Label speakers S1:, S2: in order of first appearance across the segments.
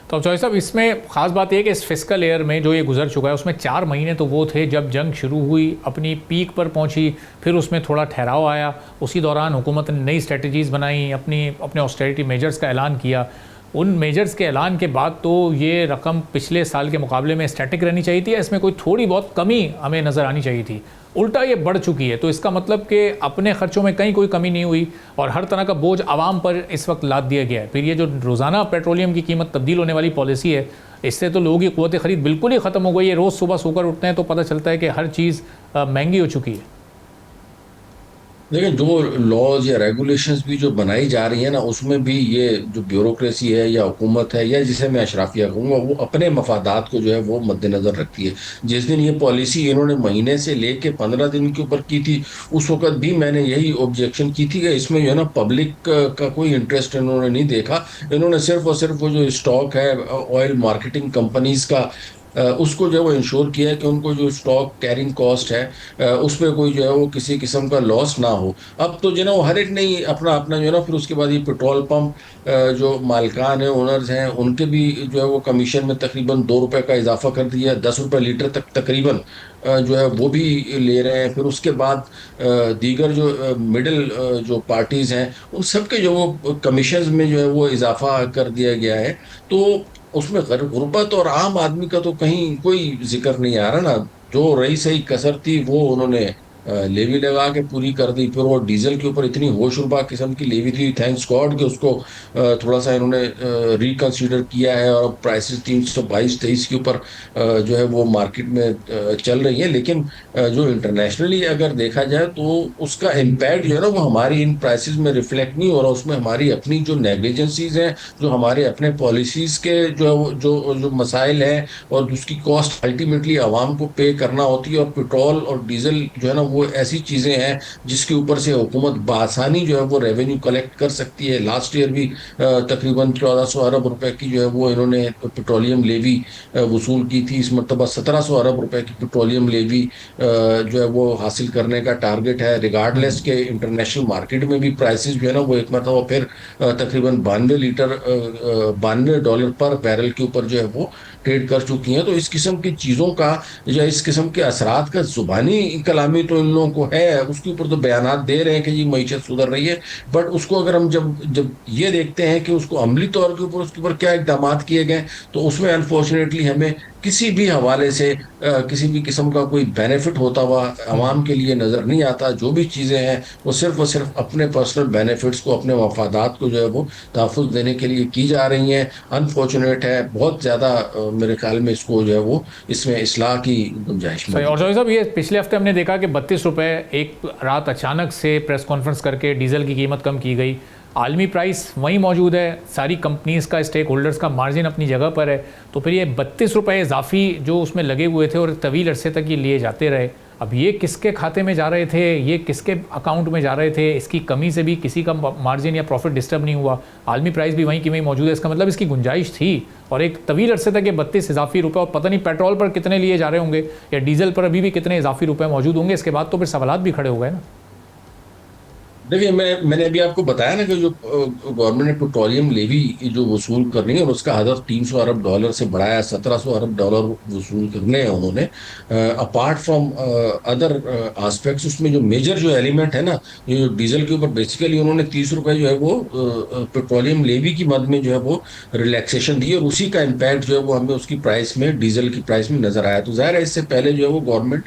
S1: तो अब चौधरी साहब, इसमें ख़ास बात यह है कि इस फिस्कल ईयर में जो ये गुजर चुका है उसमें 4 महीने तो वो थे जब जंग शुरू हुई, अपनी पीक पर पहुंची, फिर उसमें थोड़ा ठहराव आया। उसी दौरान हुकूमत ने नई स्ट्रेटजीज़ बनाई, अपने ऑस्टेरिटी मेजर्स का ऐलान किया। उन मेजर्स के ऐलान के बाद तो ये रकम पिछले साल के मुकाबले में स्टैटिक रहनी चाहिए थी, इसमें कोई थोड़ी बहुत कमी हमें नज़र आनी चाहिए थी। उल्टा ये बढ़ चुकी है, तो इसका मतलब कि अपने खर्चों में कहीं कोई कमी नहीं हुई और हर तरह का बोझ आवाम पर इस वक्त लाद दिया गया है। फिर ये जो रोज़ाना पेट्रोलियम की कीमत तब्दील होने वाली पॉलिसी है, इससे तो लोगों की क़ुव्वत ख़रीद बिल्कुल ही ख़त्म हो गई है। रोज़ सुबह सोकर उठते हैं तो पता चलता है कि हर चीज़ महंगी हो चुकी है।
S2: लेकिन जो लॉज या रेगुलेशंस भी जो बनाई जा रही है ना, उसमें भी ये जो ब्यूरोक्रेसी है या हुकूमत है या जिसे मैं अशराफिया कहूँगा, वो अपने मफादात को जो है वो मद्देनजर रखती है। जिस दिन ये पॉलिसी इन्होंने महीने से लेके 15 दिन के ऊपर की थी, उस वक्त भी मैंने यही ऑब्जेक्शन की थी कि इसमें जो है ना पब्लिक का कोई इंटरेस्ट इन्होंने नहीं देखा। इन्होंने सिर्फ और सिर्फ वो जो स्टॉक है ऑयल मार्केटिंग कंपनीज का, उसको जो है वो इंश्योर किया है कि उनको जो स्टॉक कैरिंग कॉस्ट है, उसमें कोई जो है वो किसी किस्म का लॉस ना हो। अब तो जो है ना वो हर एक ने ही अपना अपना जो है ना, फिर उसके बाद ये पेट्रोल पंप जो मालिकान है, ओनर्स हैं, उनके भी जो है वो कमीशन में तकरीबन 2 रुपए का इजाफा कर दिया है, 10 रुपए लीटर तक तकरीबन जो है वो भी ले रहे हैं। फिर उसके बाद दीगर जो मिडिल जो पार्टीज हैं, उन सब के जो वो कमीशन में जो है वो इजाफा कर दिया गया है। तो उसमें गुर्बत और आम आदमी का तो कहीं कोई जिक्र नहीं आ रहा ना। जो रही सही कसर थी वो उन्होंने लेवी लगा के पूरी कर दी। फिर वो डीजल के ऊपर इतनी होशरुबा किस्म की लेवी थी, थैंक्स गॉड कि उसको थोड़ा सा इन्होंने रिकंसीडर किया है और प्राइसेस 322-23 के ऊपर जो है वो मार्केट में चल रही है। लेकिन जो इंटरनेशनली अगर देखा जाए तो उसका इम्पैक्ट जो है ना वो हमारी इन प्राइसेस में रिफ्लेक्ट नहीं हो रहा। उसमें हमारी अपनी जो नेग्लिजेंसीज हैं, जो हमारे अपने पॉलिसीज के जो है जो जो मसाइल हैं, और उसकी कॉस्ट अल्टीमेटली आवाम को पे करना होती है। और पेट्रोल और डीजल जो है ना वो ऐसी चीज़ें हैं जिसके ऊपर से हुकूमत बासानी जो है वो रेवेन्यू कलेक्ट कर सकती है। लास्ट ईयर भी तकरीबन 1400 अरब रुपए की जो है वो इन्होंने पेट्रोलियम लेवी वसूल की थी। इस मरतबा 1700 अरब रुपए की पेट्रोलियम लेवी जो है वो हासिल करने का टारगेट है। रिगार्डलेस के इंटरनेशनल मार्केट में भी प्राइसेस जो है ना वो एक मरतबा फिर तकरीबन 92 डॉलर पर बैरल के ऊपर जो है वो ट्रेड कर चुकी हैं। तो इस किस्म की चीज़ों का या इस किस्म के असरात का जुबानी कलामी तो इन लोगों को है, उसके ऊपर तो बयानात दे रहे हैं कि जी मईशत सुधर रही है। बट उसको अगर हम जब जब ये देखते हैं कि उसको अमली तौर के ऊपर उसके ऊपर क्या इकदाम किए गए, तो उसमें अनफॉर्चुनेटली हमें किसी भी हवाले से किसी भी किस्म का कोई बेनिफिट होता हुआ आवाम के लिए नजर नहीं आता। जो भी चीज़ें हैं वो सिर्फ और सिर्फ अपने पर्सनल बेनिफिट्स को, अपने मफादात को जो है वो तहफ़्फ़ुज़ देने के लिए की जा रही हैं। अनफॉर्चुनेट है, बहुत ज़्यादा मेरे ख्याल में इसको जो है वो इसमें इस्लाह की गुंजाइश
S1: सही। और
S2: मौजूद है।
S1: चौधरी साहब, ये पिछले हफ्ते हमने देखा कि 32 रुपये एक रात अचानक से प्रेस कॉन्फ्रेंस करके डीजल की कीमत कम की गई। आलमी प्राइस वहीं मौजूद है, सारी कंपनीज़ का, स्टेक होल्डर्स का मार्जिन अपनी जगह पर है, तो फिर ये 32 रुपये इजाफी जो उसमें लगे हुए थे और तवील अरसे तक ये लिए जाते रहे, अब ये किसके खाते में जा रहे थे, ये किसके अकाउंट में जा रहे थे? इसकी कमी से भी किसी का मार्जिन या प्रॉफिट डिस्टर्ब नहीं हुआ, आलमी प्राइस भी वहीं की वहीं मौजूद है। इसका मतलब इसकी गुंजाइश थी और एक तवील अरसे तक ये 32 इजाफी रुपये, और पता नहीं पेट्रोल पर कितने लिए जा रहे होंगे या डीजल पर अभी भी कितने इजाफी रुपये मौजूद होंगे। इसके बाद तो फिर सवालात भी खड़े हो गए ना।
S2: देखिए, मैंने अभी आपको बताया ना कि जो गवर्नमेंट ने पेट्रोलियम लेवी जो वसूल करनी है और उसका हदफ 300 अरब डॉलर से बढ़ाया, 1700 अरब डॉलर वसूल करने हैं उन्होंने। अपार्ट फ्रॉम अदर आस्पेक्ट्स, उसमें जो मेजर जो एलिमेंट है ना, ये जो डीजल के ऊपर बेसिकली उन्होंने 30 रुपए जो है वो पेट्रोलियम लेवी की मद में जो है वो रिलैक्सेशन दी, और उसी का इम्पैक्ट जो है वो हमें उसकी प्राइस में, डीजल की प्राइस में नजर आया। तो जाहिर है इससे पहले जो है वो गवर्नमेंट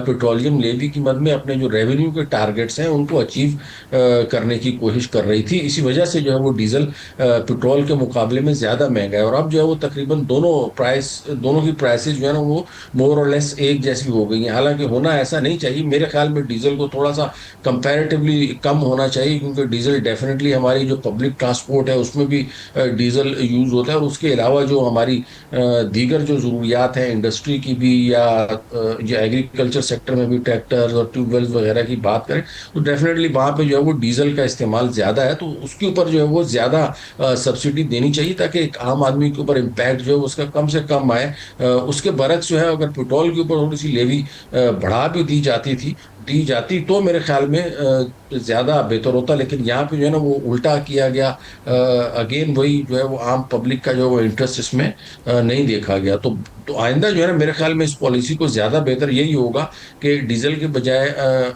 S2: पेट्रोलियम लेवी की मद में अपने जो रेवेन्यू के टारगेट्स हैं उनको अचीव करने की कोशिश कर रही थी। इसी वजह से जो है वो डीजल पेट्रोल के मुकाबले में ज़्यादा महंगा है। और अब जो है वो तकरीबन दोनों की प्राइसेस जो है ना वो मोर और लेस एक जैसी हो गई हैं। हालांकि होना ऐसा नहीं चाहिए, मेरे ख्याल में डीजल को थोड़ा सा कंपैरेटिवली कम होना चाहिए, क्योंकि डीजल डेफिनेटली हमारी जो पब्लिक ट्रांसपोर्ट है उसमें भी डीजल यूज़ होता है। और उसके अलावा जो हमारी दीगर जो ज़रूरियात हैं इंडस्ट्री की भी, या जो एग्रीकल्चर सेक्टर में भी ट्रैक्टर्स और ट्यूबवेल्स वगैरह की बात करें, तो डेफिनेटली वहाँ पे जो है वो डीजल का इस्तेमाल ज़्यादा है। तो उसके ऊपर जो है वो ज़्यादा सब्सिडी देनी चाहिए, ताकि एक आम आदमी के ऊपर इम्पैक्ट जो है उसका कम से कम आए। उसके बरक्स जो है अगर पेट्रोल के ऊपर थोड़ी सी लेवी बढ़ा भी दी जाती थी, दी जाती तो मेरे ख्याल में ज़्यादा बेहतर होता, लेकिन यहाँ पे जो है ना वो उल्टा किया गया। अगेन वही जो है वो आम पब्लिक का जो वो इंटरेस्ट इसमें नहीं देखा गया। तो आइंदा जो है ना मेरे ख्याल में इस पॉलिसी को ज़्यादा बेहतर यही होगा कि डीजल के बजाय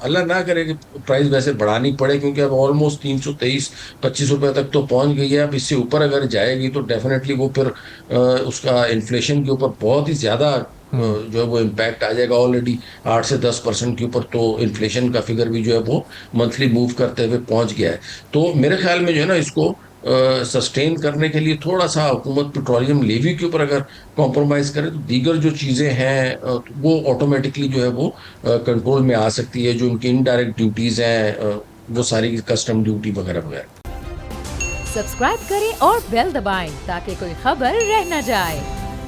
S2: अल्लाह ना करे कि प्राइस वैसे बढ़ानी पड़े, क्योंकि अब ऑलमोस्ट 323-25 रुपए तक तो पहुंच गई है। अब इससे ऊपर अगर जाएगी तो डेफिनेटली वो फिर उसका इन्फ्लेशन के ऊपर बहुत ही ज़्यादा जो है वो इम्पैक्ट आ जाएगा। ऑलरेडी 8 से 10% के ऊपर तो इन्फ्लेशन का फिगर भी जो है वो मंथली मूव करते हुए पहुंच गया है। तो मेरे ख्याल में जो है ना इसको सस्टेन करने के लिए थोड़ा सा हुकूमत पेट्रोलियम लेवी के ऊपर अगर कॉम्प्रोमाइज करे तो दीगर जो चीज़ें हैं वो ऑटोमेटिकली जो है वो कंट्रोल में आ सकती है। जो उनकी इनडायरेक्ट ड्यूटीज़ हैं वो सारी कस्टम ड्यूटी वगैरह वगैरह।
S3: सब्सक्राइब करें और बेल दबाएं ताकि कोई खबर रह न जाए।